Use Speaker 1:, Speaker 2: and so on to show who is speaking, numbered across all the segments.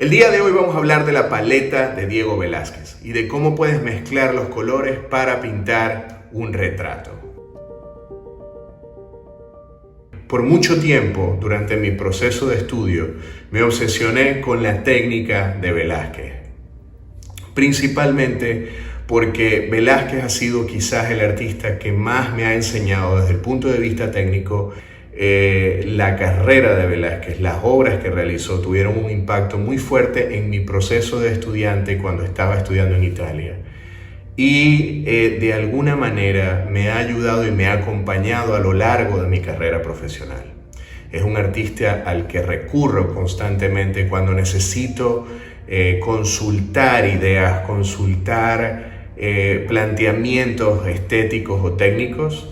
Speaker 1: El día de hoy vamos a hablar de la paleta de Diego Velázquez y de cómo puedes mezclar los colores para pintar un retrato. Por mucho tiempo, durante mi proceso de estudio, me obsesioné con la técnica de Velázquez. Principalmente porque Velázquez ha sido quizás el artista que más me ha enseñado desde el punto de vista técnico. La carrera de Velázquez, las obras que realizó tuvieron un impacto muy fuerte en mi proceso de estudiante cuando estaba estudiando en Italia. Y de alguna manera me ha ayudado y me ha acompañado a lo largo de mi carrera profesional. Es un artista al que recurro constantemente cuando necesito consultar ideas, consultar planteamientos estéticos o técnicos.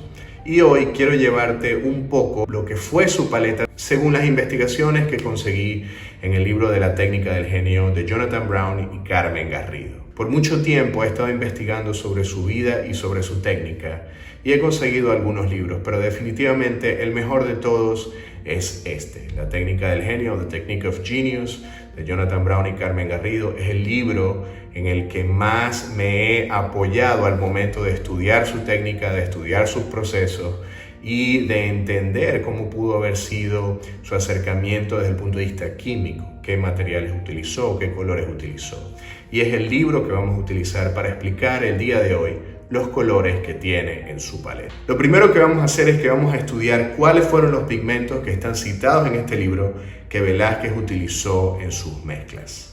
Speaker 1: Y hoy quiero llevarte un poco lo que fue su paleta según las investigaciones que conseguí en el libro de la técnica del genio de Jonathan Brown y Carmen Garrido. Por mucho tiempo he estado investigando sobre su vida y sobre su técnica y he conseguido algunos libros, pero definitivamente el mejor de todos es este, La técnica del genio, The Technique of Genius, de Jonathan Brown y Carmen Garrido. Es el libro en el que más me he apoyado al momento de estudiar su técnica, de estudiar sus procesos y de entender cómo pudo haber sido su acercamiento desde el punto de vista químico, qué materiales utilizó, qué colores utilizó. Y es el libro que vamos a utilizar para explicar el día de hoy los colores que tiene en su paleta. Lo primero que vamos a hacer es que vamos a estudiar cuáles fueron los pigmentos que están citados en este libro que Velázquez utilizó en sus mezclas.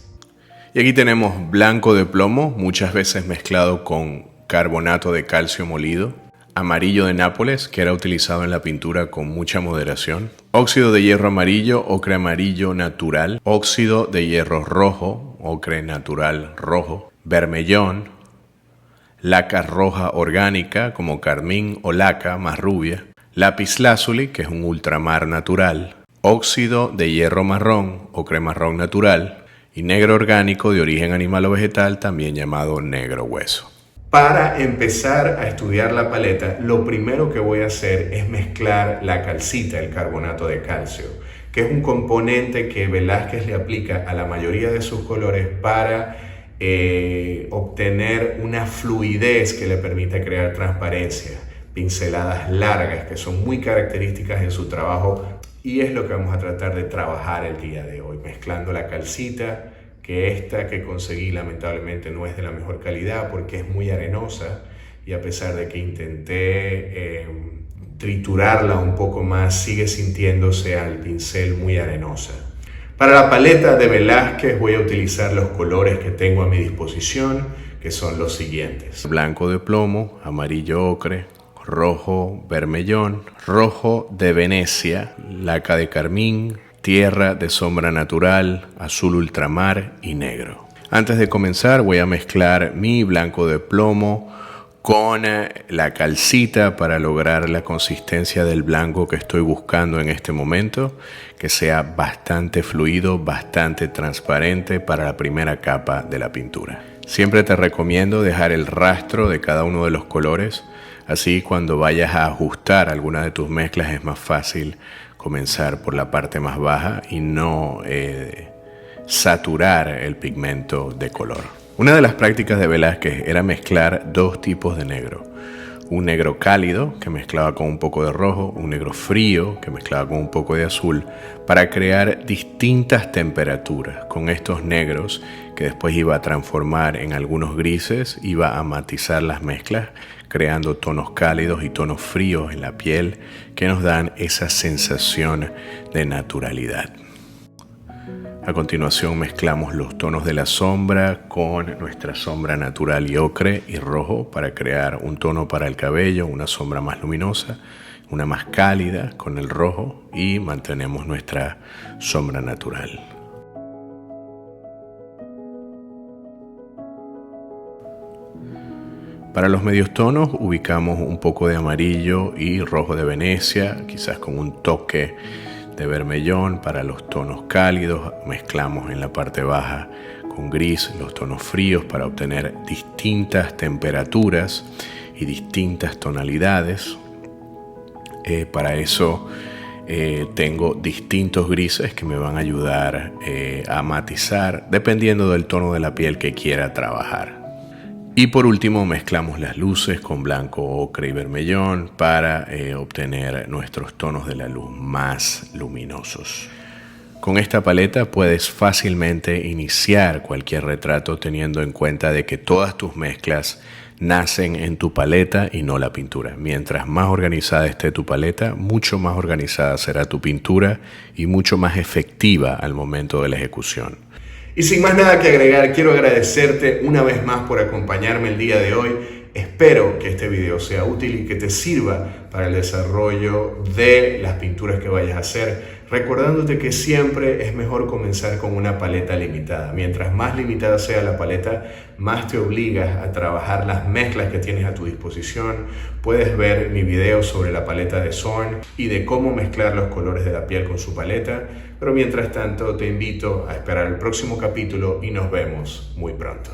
Speaker 2: Y aquí tenemos blanco de plomo, muchas veces mezclado con carbonato de calcio molido, amarillo de Nápoles, que era utilizado en la pintura con mucha moderación, óxido de hierro amarillo, ocre amarillo natural, óxido de hierro rojo, ocre natural rojo, bermellón, laca roja orgánica como carmín o laca más rubia, lapislázuli, que es un ultramar natural, óxido de hierro marrón, ocre marrón natural, y negro orgánico de origen animal o vegetal, también llamado negro hueso.
Speaker 1: Para empezar a estudiar la paleta, lo primero que voy a hacer es mezclar la calcita, el carbonato de calcio, que es un componente que Velázquez le aplica a la mayoría de sus colores para obtener una fluidez que le permite crear transparencia, pinceladas largas que son muy características en su trabajo. Y es lo que vamos a tratar de trabajar el día de hoy, mezclando la calcita, que esta que conseguí lamentablemente no es de la mejor calidad porque es muy arenosa y a pesar de que intenté triturarla un poco más, sigue sintiéndose al pincel muy arenosa. Para la paleta de Velázquez voy a utilizar los colores que tengo a mi disposición, que son los siguientes.
Speaker 2: Blanco de plomo, amarillo ocre, rojo bermellón, rojo de Venecia, laca de carmín, tierra de sombra natural, azul ultramar y negro. Antes de comenzar voy a mezclar mi blanco de plomo con la calcita para lograr la consistencia del blanco que estoy buscando en este momento, que sea bastante fluido, bastante transparente para la primera capa de la pintura. Siempre te recomiendo dejar el rastro de cada uno de los colores. Así cuando vayas a ajustar alguna de tus mezclas es más fácil comenzar por la parte más baja y no saturar el pigmento de color. Una de las prácticas de Velázquez era mezclar dos tipos de negro. Un negro cálido que mezclaba con un poco de rojo, un negro frío que mezclaba con un poco de azul para crear distintas temperaturas. Con estos negros que después iba a transformar en algunos grises, iba a matizar las mezclas creando tonos cálidos y tonos fríos en la piel que nos dan esa sensación de naturalidad. A continuación mezclamos los tonos de la sombra con nuestra sombra natural y ocre y rojo para crear un tono para el cabello, una sombra más luminosa, una más cálida con el rojo y mantenemos nuestra sombra natural. Para los medios tonos ubicamos un poco de amarillo y rojo de Venecia, quizás con un toque de bermellón. Para los tonos cálidos mezclamos en la parte baja con gris los tonos fríos para obtener distintas temperaturas y distintas tonalidades. Para eso tengo distintos grises que me van a ayudar a matizar dependiendo del tono de la piel que quiera trabajar. Y por último mezclamos las luces con blanco, ocre y vermellón para obtener nuestros tonos de la luz más luminosos. Con esta paleta puedes fácilmente iniciar cualquier retrato teniendo en cuenta de que todas tus mezclas nacen en tu paleta y no la pintura. Mientras más organizada esté tu paleta, mucho más organizada será tu pintura y mucho más efectiva al momento de la ejecución.
Speaker 1: Y sin más nada que agregar, quiero agradecerte una vez más por acompañarme el día de hoy. Espero que este video sea útil y que te sirva para el desarrollo de las pinturas que vayas a hacer, recordándote que siempre es mejor comenzar con una paleta limitada. Mientras más limitada sea la paleta, más te obligas a trabajar las mezclas que tienes a tu disposición. Puedes ver mi video sobre la paleta de Zorn y de cómo mezclar los colores de la piel con su paleta, pero mientras tanto te invito a esperar el próximo capítulo y nos vemos muy pronto.